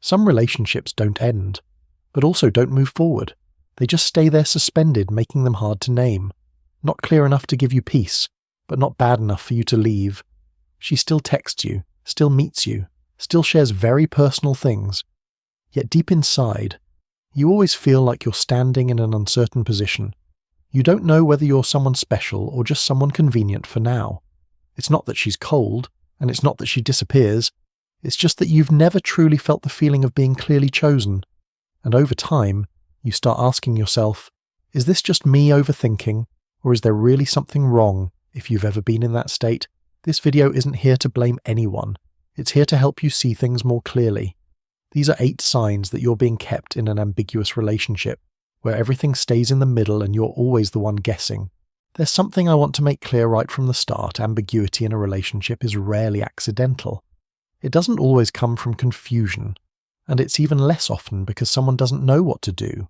Some relationships don't end, but also don't move forward. They just stay there suspended, making them hard to name. Not clear enough to give you peace, but not bad enough for you to leave. She still texts you, still meets you, still shares very personal things. Yet deep inside, you always feel like you're standing in an uncertain position. You don't know whether you're someone special or just someone convenient for now. It's not that she's cold, and it's not that she disappears. It's just that you've never truly felt the feeling of being clearly chosen. And over time, you start asking yourself, is this just me overthinking, or is there really something wrong? If you've ever been in that state, this video isn't here to blame anyone. It's here to help you see things more clearly. These are 8 signs that you're being kept in an ambiguous relationship, where everything stays in the middle and you're always the one guessing. There's something I want to make clear right from the start. Ambiguity in a relationship is rarely accidental. It doesn't always come from confusion, and it's even less often because someone doesn't know what to do.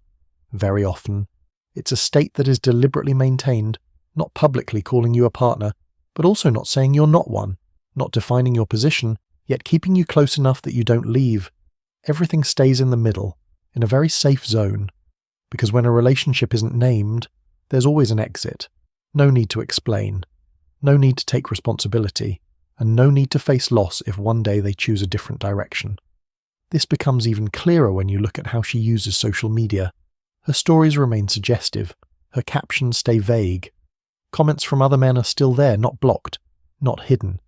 Very often, it's a state that is deliberately maintained, not publicly calling you a partner, but also not saying you're not one, not defining your position, yet keeping you close enough that you don't leave. Everything stays in the middle, in a very safe zone, because when a relationship isn't named, there's always an exit. No need to explain, no need to take responsibility, and no need to face loss if one day they choose a different direction. This becomes even clearer when you look at how she uses social media. Her stories remain suggestive, her captions stay vague. Comments from other men are still there, not blocked, not hidden.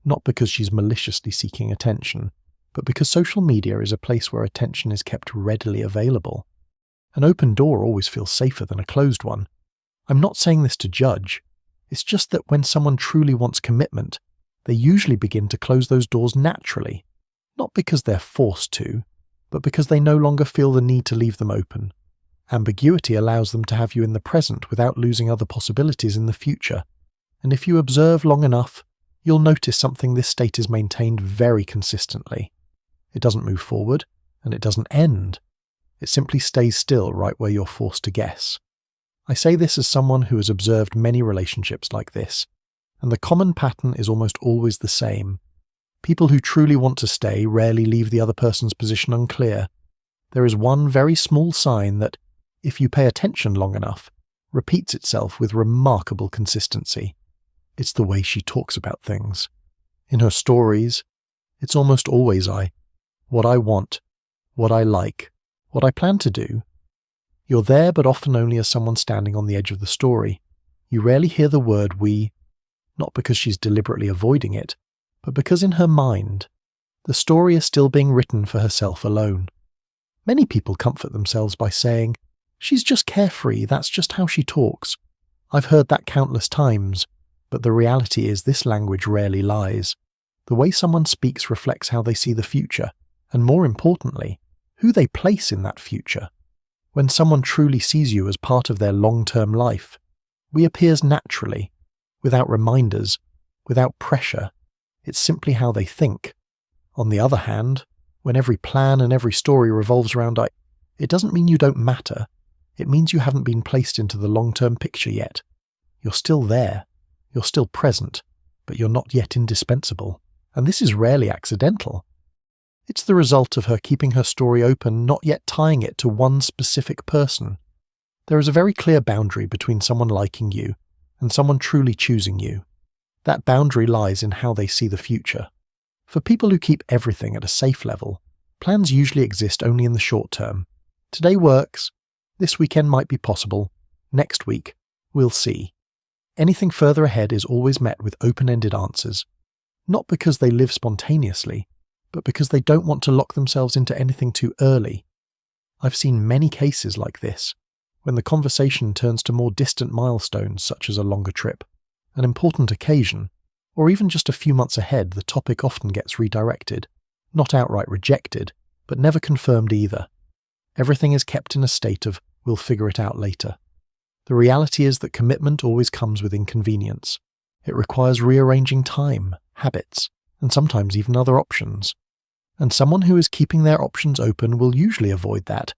Not because she's maliciously seeking attention, but because social media is a place where attention is kept readily available. An open door always feels safer than a closed one. I'm not saying this to judge. It's just that when someone truly wants commitment, they usually begin to close those doors naturally. Not because they're forced to, but because they no longer feel the need to leave them open. Ambiguity allows them to have you in the present without losing other possibilities in the future. And if you observe long enough, you'll notice something. This state is maintained very consistently. It doesn't move forward, and it doesn't end. It simply stays still right where you're forced to guess. I say this as someone who has observed many relationships like this, and the common pattern is almost always the same. People who truly want to stay rarely leave the other person's position unclear. There is one very small sign that, if you pay attention long enough, repeats itself with remarkable consistency. It's the way she talks about things. In her stories, it's almost always what I want, what I like, what I plan to do. You're there, but often only as someone standing on the edge of the story. You rarely hear the word we, not because she's deliberately avoiding it, but because in her mind, the story is still being written for herself alone. Many people comfort themselves by saying, she's just carefree, that's just how she talks. I've heard that countless times, but the reality is this language rarely lies. The way someone speaks reflects how they see the future, and more importantly, who they place in that future. When someone truly sees you as part of their long-term life, we appears naturally, without reminders, without pressure. It's simply how they think. On the other hand, when every plan and every story revolves around it doesn't mean you don't matter. It means you haven't been placed into the long-term picture yet. You're still there. You're still present, but you're not yet indispensable. And this is rarely accidental. It's the result of her keeping her story open, not yet tying it to one specific person. There is a very clear boundary between someone liking you and someone truly choosing you. That boundary lies in how they see the future. For people who keep everything at a safe level, plans usually exist only in the short term. Today works. This weekend might be possible. Next week, we'll see. Anything further ahead is always met with open-ended answers. Not because they live spontaneously, but because they don't want to lock themselves into anything too early. I've seen many cases like this, when the conversation turns to more distant milestones such as a longer trip, an important occasion, or even just a few months ahead. The topic often gets redirected, not outright rejected, but never confirmed either. Everything is kept in a state of, we'll figure it out later. The reality is that commitment always comes with inconvenience. It requires rearranging time, habits, and sometimes even other options. And someone who is keeping their options open will usually avoid that,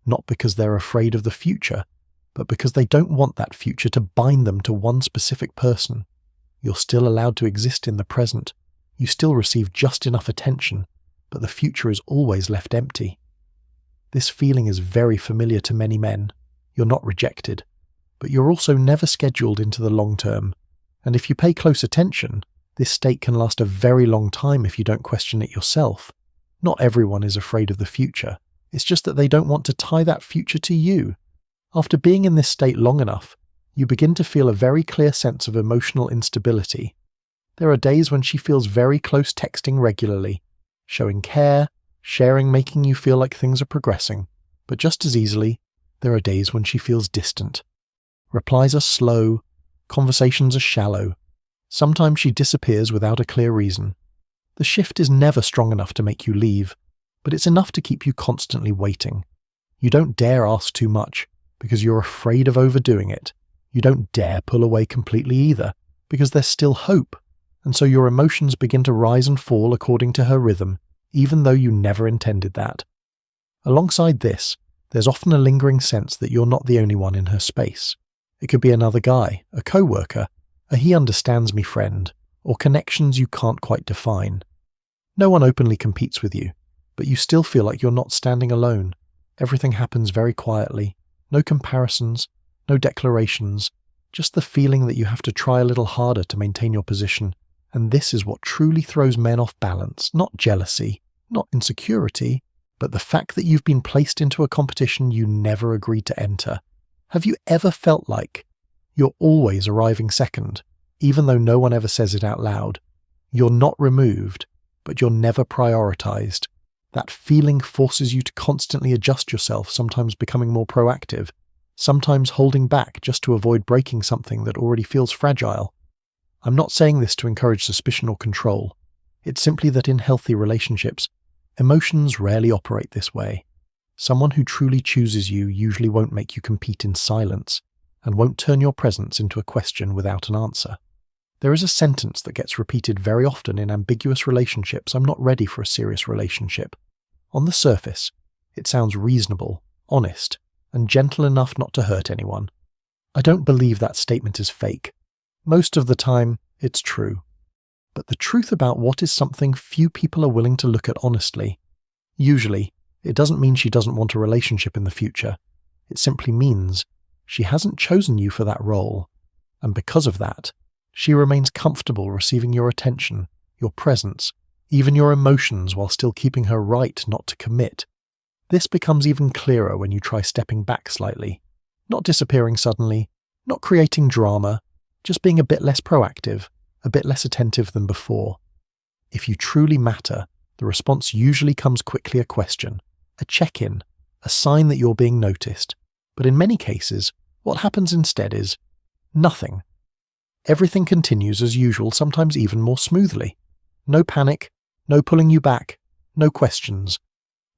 not because they're afraid of the future, but because they don't want that future to bind them to one specific person. You're still allowed to exist in the present. You still receive just enough attention, but the future is always left empty. This feeling is very familiar to many men. You're not rejected, but you're also never scheduled into the long term. And if you pay close attention, this state can last a very long time if you don't question it yourself. Not everyone is afraid of the future. It's just that they don't want to tie that future to you. After being in this state long enough, you begin to feel a very clear sense of emotional instability. There are days when she feels very close, texting regularly, showing care, sharing, making you feel like things are progressing. But just as easily, there are days when she feels distant. Replies are slow, conversations are shallow. Sometimes she disappears without a clear reason. The shift is never strong enough to make you leave, but it's enough to keep you constantly waiting. You don't dare ask too much, because you're afraid of overdoing it. You don't dare pull away completely either, because there's still hope, and so your emotions begin to rise and fall according to her rhythm, even though you never intended that. Alongside this, there's often a lingering sense that you're not the only one in her space. It could be another guy, a co-worker, a he understands me friend, or connections you can't quite define. No one openly competes with you, but you still feel like you're not standing alone. Everything happens very quietly. No comparisons, no declarations, just the feeling that you have to try a little harder to maintain your position. And this is what truly throws men off balance, not jealousy, not insecurity, but the fact that you've been placed into a competition you never agreed to enter. Have you ever felt like you're always arriving second, even though no one ever says it out loud? You're not removed, but you're never prioritized. That feeling forces you to constantly adjust yourself, sometimes becoming more proactive, sometimes holding back just to avoid breaking something that already feels fragile. I'm not saying this to encourage suspicion or control. It's simply that in healthy relationships, emotions rarely operate this way. Someone who truly chooses you usually won't make you compete in silence, and won't turn your presence into a question without an answer. There is a sentence that gets repeated very often in ambiguous relationships: I'm not ready for a serious relationship. On the surface, it sounds reasonable, honest, and gentle enough not to hurt anyone. I don't believe that statement is fake. Most of the time, it's true. But the truth about what is something few people are willing to look at honestly. Usually, it doesn't mean she doesn't want a relationship in the future. It simply means she hasn't chosen you for that role, and because of that, she remains comfortable receiving your attention, your presence, even your emotions, while still keeping her right not to commit. This becomes even clearer when you try stepping back slightly, not disappearing suddenly, not creating drama, just being a bit less proactive, a bit less attentive than before. If you truly matter, the response usually comes quickly: a question, a check-in, a sign that you're being noticed. But in many cases, what happens instead is nothing. Everything continues as usual, sometimes even more smoothly. No panic, no pulling you back, no questions.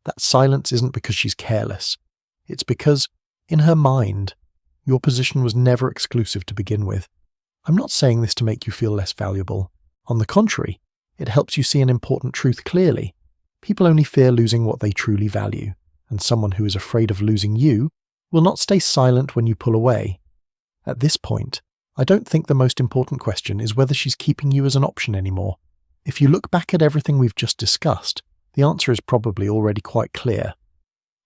That silence isn't because she's careless. It's because, in her mind, your position was never exclusive to begin with. I'm not saying this to make you feel less valuable. On the contrary, it helps you see an important truth clearly. People only fear losing what they truly value, and someone who is afraid of losing you will not stay silent when you pull away. At this point, I don't think the most important question is whether she's keeping you as an option anymore. If you look back at everything we've just discussed, the answer is probably already quite clear.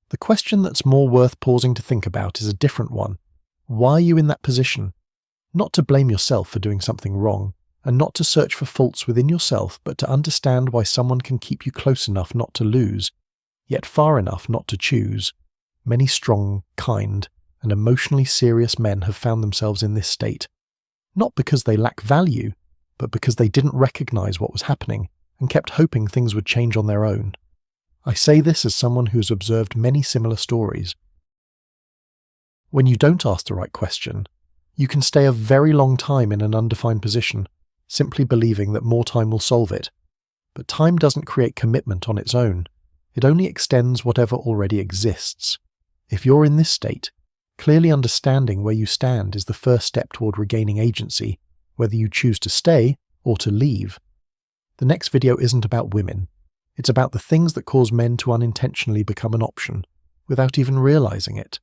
The question that's more worth pausing to think about is a different one. Why are you in that position? Not to blame yourself for doing something wrong, and not to search for faults within yourself, but to understand why someone can keep you close enough not to lose, yet far enough not to choose. Many strong, kind, and emotionally serious men have found themselves in this state, not because they lack value, but because they didn't recognize what was happening and kept hoping things would change on their own. I say this as someone who's observed many similar stories. When you don't ask the right question, you can stay a very long time in an undefined position, simply believing that more time will solve it. But time doesn't create commitment on its own. It only extends whatever already exists. If you're in this state, clearly understanding where you stand is the first step toward regaining agency, whether you choose to stay or to leave. The next video isn't about women. It's about the things that cause men to unintentionally become an option, without even realizing it.